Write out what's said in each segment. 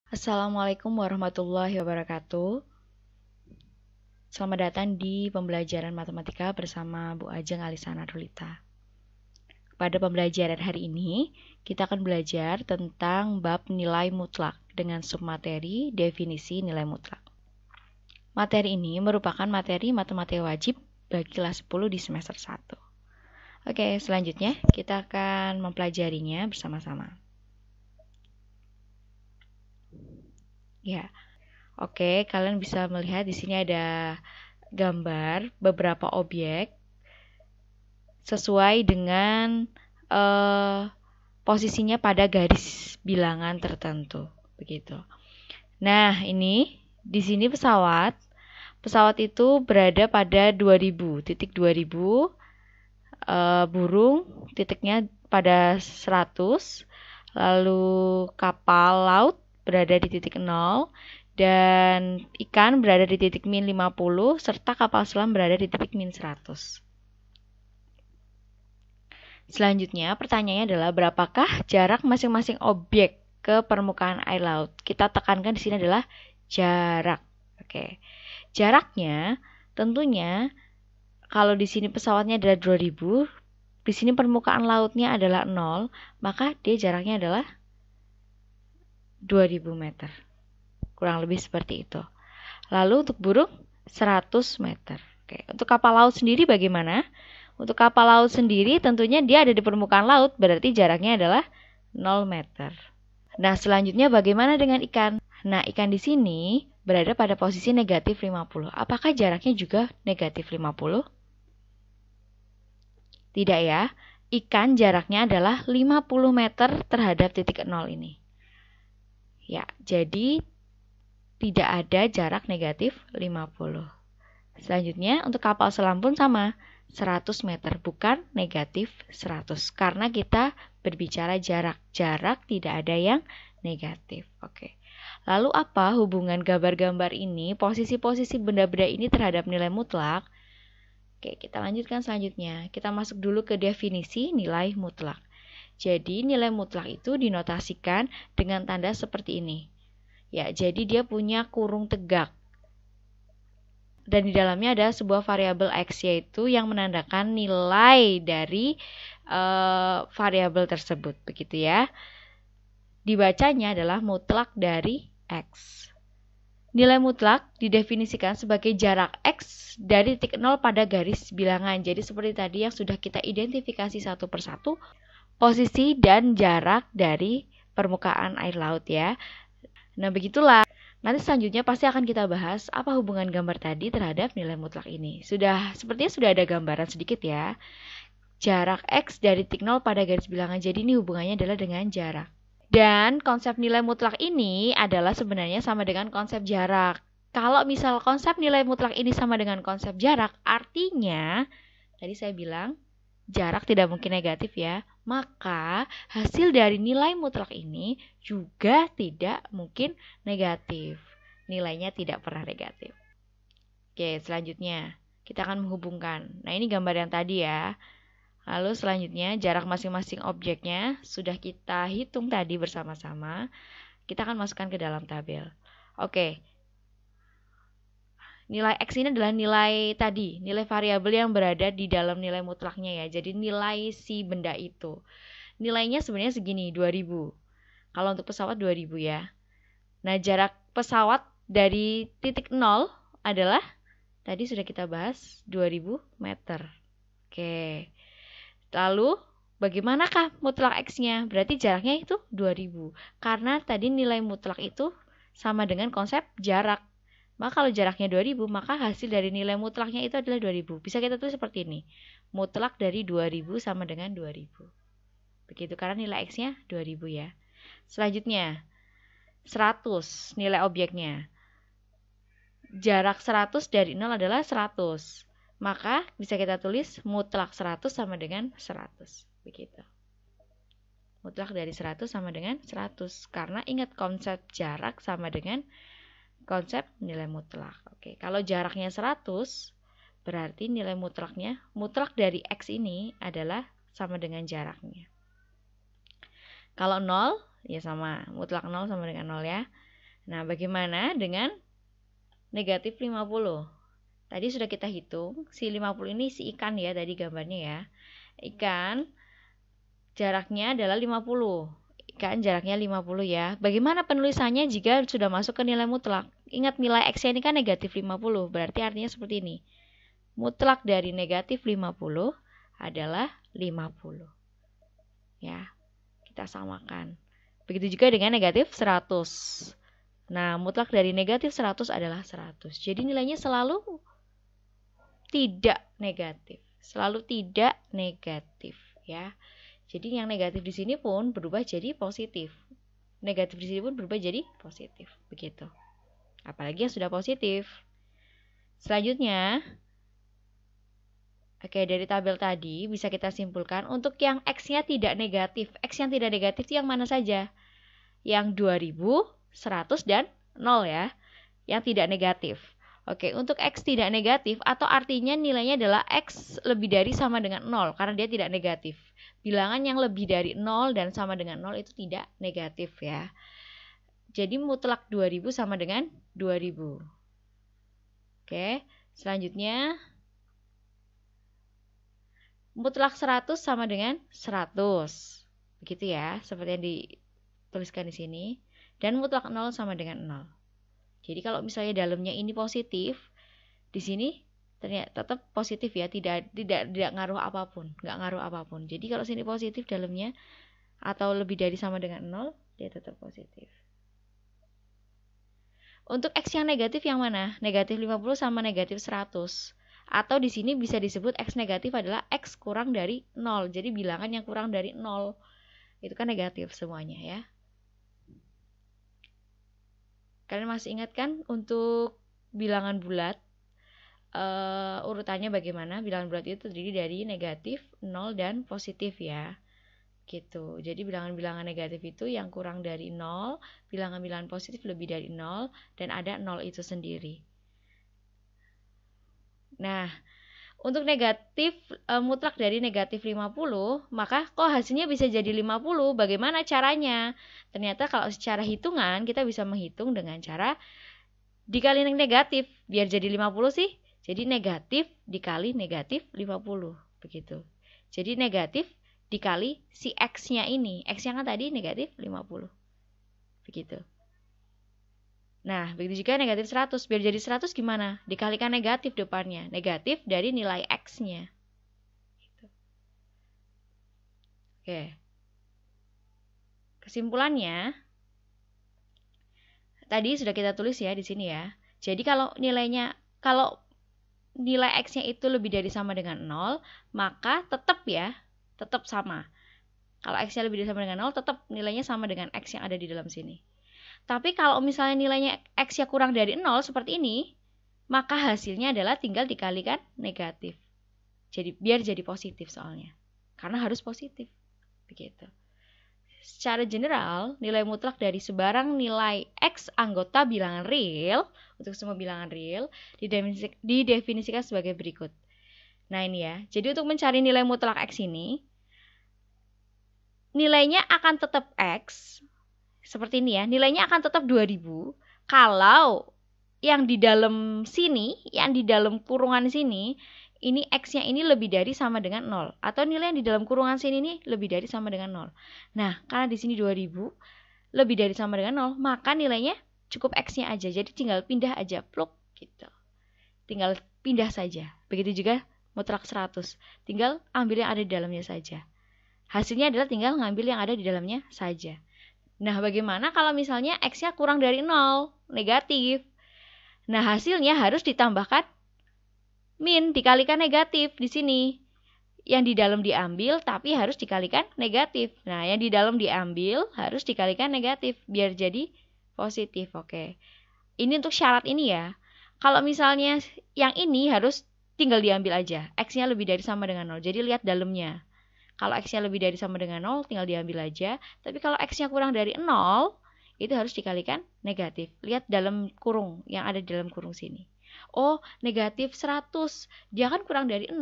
Assalamualaikum warahmatullahi wabarakatuh. Selamat datang di pembelajaran matematika bersama Bu Ajeng Alisana Rulita. Pada pembelajaran hari ini, kita akan belajar tentang bab nilai mutlak dengan submateri definisi nilai mutlak. Materi ini merupakan materi matematika wajib bagi kelas 10 di semester 1. Oke, selanjutnya kita akan mempelajarinya bersama-sama. Ya. Oke, kalian bisa melihat di sini ada gambar beberapa objek sesuai dengan posisinya pada garis bilangan tertentu, begitu. Nah, ini di sini pesawat. Pesawat itu berada pada 2000, titik 2000. Burung titiknya pada 100. Lalu kapal laut berada di titik 0. Dan ikan berada di titik min 50, serta kapal selam berada di titik min 100. Selanjutnya, pertanyaannya adalah berapakah jarak masing-masing objek ke permukaan air laut? Kita tekankan di sini adalah jarak. Oke. Jaraknya tentunya kalau di sini pesawatnya adalah 2000, di sini permukaan lautnya adalah 0, maka dia jaraknya adalah 2000 meter. Kurang lebih seperti itu. Lalu untuk burung 100 meter. Oke, untuk kapal laut sendiri bagaimana? Untuk kapal laut sendiri tentunya dia ada di permukaan laut, berarti jaraknya adalah 0 meter. Nah, selanjutnya bagaimana dengan ikan? Nah, ikan di sini berada pada posisi negatif 50. Apakah jaraknya juga negatif 50? Tidak ya. Ikan jaraknya adalah 50 meter terhadap titik 0 ini. Ya, jadi tidak ada jarak negatif 50. Selanjutnya untuk kapal selam pun sama, 100 meter, bukan negatif 100. Karena kita berbicara jarak. Jarak tidak ada yang negatif. Oke. Lalu apa hubungan gambar-gambar ini, posisi-posisi benda-benda ini terhadap nilai mutlak? Oke, kita lanjutkan selanjutnya. Kita masuk dulu ke definisi nilai mutlak. Jadi nilai mutlak itu dinotasikan dengan tanda seperti ini. Ya, jadi dia punya kurung tegak. Dan di dalamnya ada sebuah variabel X, yaitu yang menandakan nilai dari variabel tersebut, begitu ya. Dibacanya adalah mutlak dari X. Nilai mutlak didefinisikan sebagai jarak X dari titik 0 pada garis bilangan. Jadi seperti tadi yang sudah kita identifikasi satu persatu, posisi dan jarak dari permukaan air laut ya. Nah, begitulah. Nanti selanjutnya pasti akan kita bahas apa hubungan gambar tadi terhadap nilai mutlak ini. Sepertinya sudah ada gambaran sedikit ya. Jarak X dari titik 0 pada garis bilangan. Jadi ini hubungannya adalah dengan jarak. Dan konsep nilai mutlak ini adalah sebenarnya sama dengan konsep jarak. Kalau misal konsep nilai mutlak ini sama dengan konsep jarak, artinya tadi saya bilang jarak tidak mungkin negatif ya, maka hasil dari nilai mutlak ini juga tidak mungkin negatif. Nilainya tidak pernah negatif. Oke, selanjutnya kita akan menghubungkan. Nah, ini gambar yang tadi ya. Lalu selanjutnya jarak masing-masing objeknya sudah kita hitung tadi bersama-sama. Kita akan masukkan ke dalam tabel. Oke. Nilai X ini adalah nilai tadi, nilai variabel yang berada di dalam nilai mutlaknya ya. Jadi nilai si benda itu. Nilainya sebenarnya segini, 2000. Kalau untuk pesawat 2000 ya. Nah, jarak pesawat dari titik 0 adalah, tadi sudah kita bahas, 2000 meter. Oke. Lalu, bagaimanakah mutlak X-nya? Berarti jaraknya itu 2000. Karena tadi nilai mutlak itu sama dengan konsep jarak. Maka kalau jaraknya 2000, maka hasil dari nilai mutlaknya itu adalah 2000. Bisa kita tulis seperti ini. Mutlak dari 2000 sama dengan 2000. Begitu, karena nilai X-nya 2000 ya. Selanjutnya, 100 nilai objeknya. Jarak 100 dari 0 adalah 100. Maka bisa kita tulis mutlak 100 sama dengan 100. Begitu. Mutlak dari 100 sama dengan 100. Karena ingat konsep jarak sama dengan konsep nilai mutlak. Oke, kalau jaraknya 100, berarti nilai mutlak dari X ini adalah sama dengan jaraknya. Kalau 0, ya sama. Mutlak 0 sama dengan 0 ya. Nah, bagaimana dengan negatif 50? Tadi sudah kita hitung, si 50 ini si ikan ya, tadi gambarnya ya. Ikan jaraknya adalah 50. Ikan jaraknya 50 ya. Bagaimana penulisannya jika sudah masuk ke nilai mutlak? Ingat nilai X-nya ini kan negatif 50, berarti artinya seperti ini. Mutlak dari negatif 50 adalah 50. Ya, kita samakan. Begitu juga dengan negatif 100. Nah, mutlak dari negatif 100 adalah 100. Jadi nilainya selalu tidak negatif. Selalu tidak negatif ya. Jadi yang negatif di sini pun berubah jadi positif. Negatif di sini pun berubah jadi positif. Begitu. Apalagi yang sudah positif. Selanjutnya, oke, dari tabel tadi bisa kita simpulkan untuk yang X-nya tidak negatif. X yang tidak negatif itu yang mana saja? Yang 2000, 100, dan 0 ya. Yang tidak negatif. Oke, untuk X tidak negatif atau artinya nilainya adalah X lebih dari sama dengan 0 karena dia tidak negatif. Bilangan yang lebih dari 0 dan sama dengan 0 itu tidak negatif ya. Jadi mutlak 2000 sama dengan 2000. Oke, selanjutnya mutlak 100 sama dengan 100. Begitu ya, seperti yang dituliskan di sini. Dan mutlak 0 sama dengan 0. Jadi kalau misalnya dalamnya ini positif, di sini ternyata tetap positif ya, tidak ngaruh apapun, nggak ngaruh apapun. Jadi kalau sini positif dalamnya atau lebih dari sama dengan 0, dia tetap positif. Untuk X yang negatif yang mana? Negatif 50 sama negatif 100. Atau di sini bisa disebut X negatif adalah X kurang dari 0. Jadi bilangan yang kurang dari 0. Itu kan negatif semuanya ya. Kalian masih ingat kan untuk bilangan bulat urutannya bagaimana? Bilangan bulat itu terdiri dari negatif, 0, dan positif ya. Gitu. Jadi bilangan-bilangan negatif itu yang kurang dari 0, bilangan-bilangan positif lebih dari 0, dan ada 0 itu sendiri. Nah, untuk negatif mutlak dari negatif 50, maka kok hasilnya bisa jadi 50? Bagaimana caranya? Ternyata kalau secara hitungan kita bisa menghitung dengan cara dikali negatif. Biar jadi 50 sih, jadi negatif dikali negatif 50. Begitu. Jadi negatif dikali si X-nya ini. X-nya kan tadi negatif 50. Begitu. Nah, begitu juga negatif 100. Biar jadi 100 gimana? Dikalikan negatif depannya. Negatif dari nilai X-nya. Gitu. Oke. Kesimpulannya, tadi sudah kita tulis ya di sini ya. Jadi kalau nilai X-nya itu lebih dari sama dengan 0, maka tetap sama. Kalau X-nya lebih dari sama dengan 0, tetap nilainya sama dengan X yang ada di dalam sini. Tapi kalau misalnya nilainya X-nya kurang dari 0 seperti ini, maka hasilnya adalah tinggal dikalikan negatif. Jadi biar jadi positif soalnya. Karena harus positif. Begitu. Secara general, nilai mutlak dari sebarang nilai X anggota bilangan real, untuk semua bilangan real, didefinisikan sebagai berikut. Nah ini ya, jadi untuk mencari nilai mutlak X ini, nilainya akan tetap X, seperti ini ya, nilainya akan tetap 2000 kalau yang di dalam sini, yang di dalam kurungan sini, ini X-nya ini lebih dari sama dengan 0. Atau nilai yang di dalam kurungan sini ini lebih dari sama dengan 0. Nah, karena di sini 2000 lebih dari sama dengan 0, maka nilainya cukup X-nya aja. Jadi tinggal pindah aja, pluk gitu. Tinggal pindah saja. Begitu juga mutlak 100. Tinggal ambil yang ada di dalamnya saja. Hasilnya adalah tinggal ngambil yang ada di dalamnya saja. Nah, bagaimana kalau misalnya X-nya kurang dari 0, negatif? Nah, hasilnya harus ditambahkan min, dikalikan negatif di sini. Yang di dalam diambil, tapi harus dikalikan negatif. Nah, yang di dalam diambil, harus dikalikan negatif, biar jadi positif, oke. Ini untuk syarat ini ya. Kalau misalnya yang ini harus tinggal diambil aja. X-nya lebih dari sama dengan 0, jadi lihat dalamnya. Kalau X-nya lebih dari sama dengan 0, tinggal diambil aja. Tapi kalau X-nya kurang dari 0, itu harus dikalikan negatif. Lihat dalam kurung, yang ada di dalam kurung sini. Oh, negatif 100. Dia kan kurang dari 0.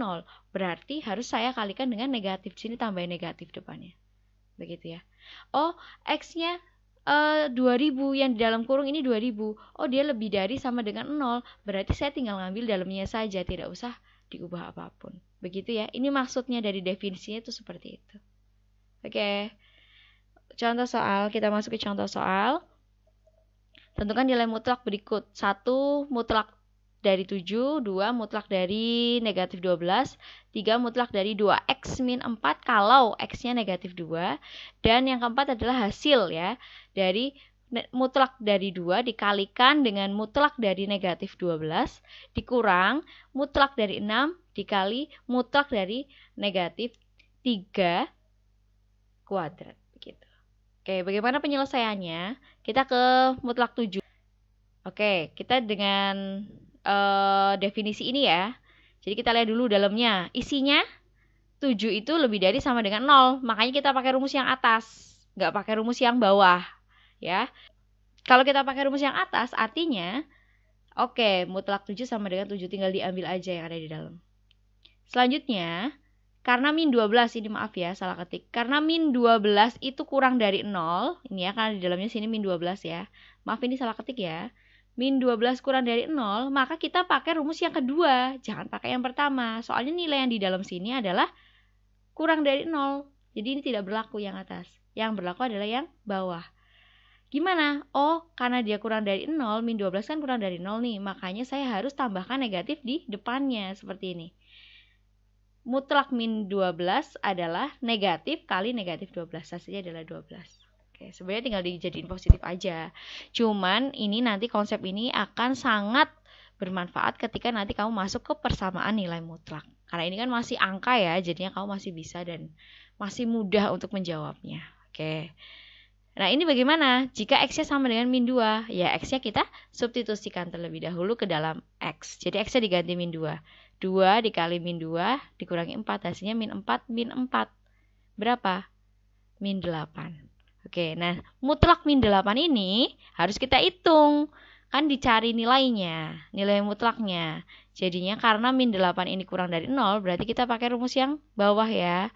Berarti harus saya kalikan dengan negatif. Sini tambahin negatif depannya. begitu ya. Oh, X-nya 2000, yang di dalam kurung ini 2000. Oh, dia lebih dari sama dengan 0. Berarti saya tinggal ngambil dalamnya saja, tidak usah diubah apapun. Begitu ya. Ini maksudnya dari definisinya itu seperti itu. Oke. Contoh soal, kita masuk ke contoh soal. Tentukan nilai mutlak berikut. 1 mutlak dari 7, 2 mutlak dari negatif 12, 3 mutlak dari 2x min 4 kalau x-nya negatif 2, dan yang keempat adalah hasil ya, dari mutlak dari 2 dikalikan dengan mutlak dari negatif 12, dikurang mutlak dari 6 dikali mutlak dari negatif 3 kuadrat. Begitu. Oke, bagaimana penyelesaiannya? Kita ke mutlak 7. Oke, kita dengan definisi ini ya. Jadi kita lihat dulu dalamnya. Isinya 7 itu lebih dari sama dengan 0. Makanya kita pakai rumus yang atas, nggak pakai rumus yang bawah. Ya. Kalau kita pakai rumus yang atas, artinya oke, mutlak 7 sama dengan 7, tinggal diambil aja yang ada di dalam. Selanjutnya, karena min 12, ini maaf ya, salah ketik. Karena min 12 itu kurang dari 0, ini ya, karena di dalamnya sini min 12 ya. Maaf, ini salah ketik ya. Min 12 kurang dari 0, maka kita pakai rumus yang kedua. Jangan pakai yang pertama. Soalnya nilai yang di dalam sini adalah kurang dari 0. Jadi ini tidak berlaku yang atas. Yang berlaku adalah yang bawah. Gimana? Oh, karena dia kurang dari 0, min 12 kan kurang dari 0 nih. Makanya saya harus tambahkan negatif di depannya. Seperti ini. Mutlak min 12 adalah negatif kali negatif 12. Hasilnya adalah 12. Oke, sebenarnya tinggal dijadiin positif aja. Cuman ini nanti konsep ini akan sangat bermanfaat ketika nanti kamu masuk ke persamaan nilai mutlak. Karena ini kan masih angka ya, jadinya kamu masih bisa dan masih mudah untuk menjawabnya. Oke. Nah, ini bagaimana? Jika X-nya sama dengan min 2, ya X-nya kita substitusikan terlebih dahulu ke dalam X. Jadi X-nya diganti min 2. 2 dikali min 2 dikurangi 4, hasilnya min 4, min 4. Berapa? Min 8. Oke, nah mutlak min 8 ini harus kita hitung. Kan dicari nilainya, nilai mutlaknya. Jadinya karena min 8 ini kurang dari 0, berarti kita pakai rumus yang bawah ya.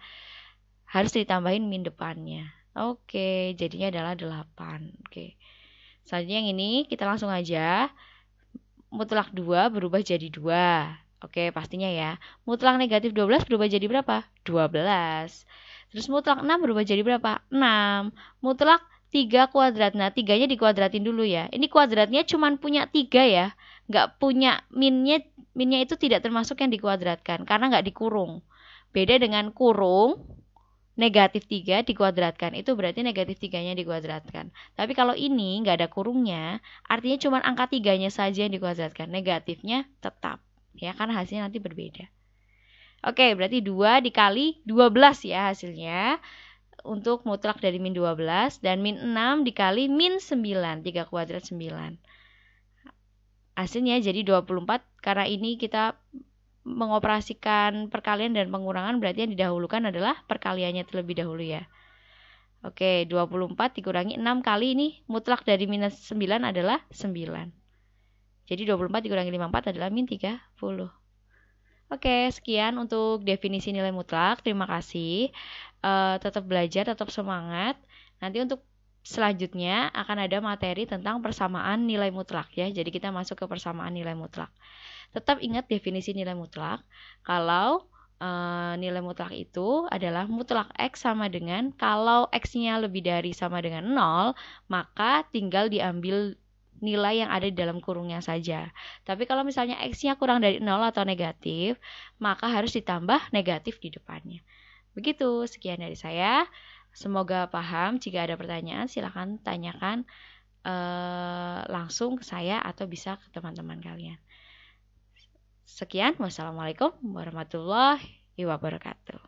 Harus ditambahin min depannya. Oke, jadinya adalah 8. Oke. Selanjutnya yang ini kita langsung aja. Mutlak 2 berubah jadi 2. Oke, pastinya ya. Mutlak negatif 12 berubah jadi berapa? 12. Terus mutlak 6 berubah jadi berapa? 6. Mutlak 3 kuadrat. Nah, 3-nya dikuadratin dulu ya. Ini kuadratnya cuma punya 3 ya. Nggak punya minnya. Minnya itu tidak termasuk yang dikuadratkan. Karena nggak dikurung. Beda dengan kurung. Negatif 3 dikuadratkan. Itu berarti negatif 3-nya dikuadratkan. Tapi kalau ini nggak ada kurungnya. Artinya cuma angka 3-nya saja yang dikuadratkan. Negatifnya tetap. Ya, karena hasilnya nanti berbeda. Oke, berarti 2 dikali 12 ya hasilnya. Untuk mutlak dari min 12. Dan min 6 dikali min 9. 3 kuadrat 9. Hasilnya jadi 24. Karena ini kita mengoperasikan perkalian dan pengurangan, berarti yang didahulukan adalah perkaliannya terlebih dahulu ya. Oke, 24 dikurangi 6 kali ini mutlak dari minus 9 adalah 9. Jadi 24 dikurangi 54 adalah min 30. Oke, sekian untuk definisi nilai mutlak. Terima kasih. Tetap belajar, tetap semangat. Nanti untuk selanjutnya akan ada materi tentang persamaan nilai mutlak ya. Jadi kita masuk ke persamaan nilai mutlak. Tetap ingat definisi nilai mutlak. Kalau nilai mutlak itu adalah mutlak X sama dengan kalau X-nya lebih dari sama dengan 0, maka tinggal diambil nilai yang ada di dalam kurungnya saja. Tapi kalau misalnya X-nya kurang dari 0 atau negatif, maka harus ditambah negatif di depannya. Begitu, sekian dari saya. Semoga paham. Jika ada pertanyaan, silakan tanyakan langsung ke saya atau bisa ke teman-teman kalian. Sekian, wassalamualaikum warahmatullahi wabarakatuh.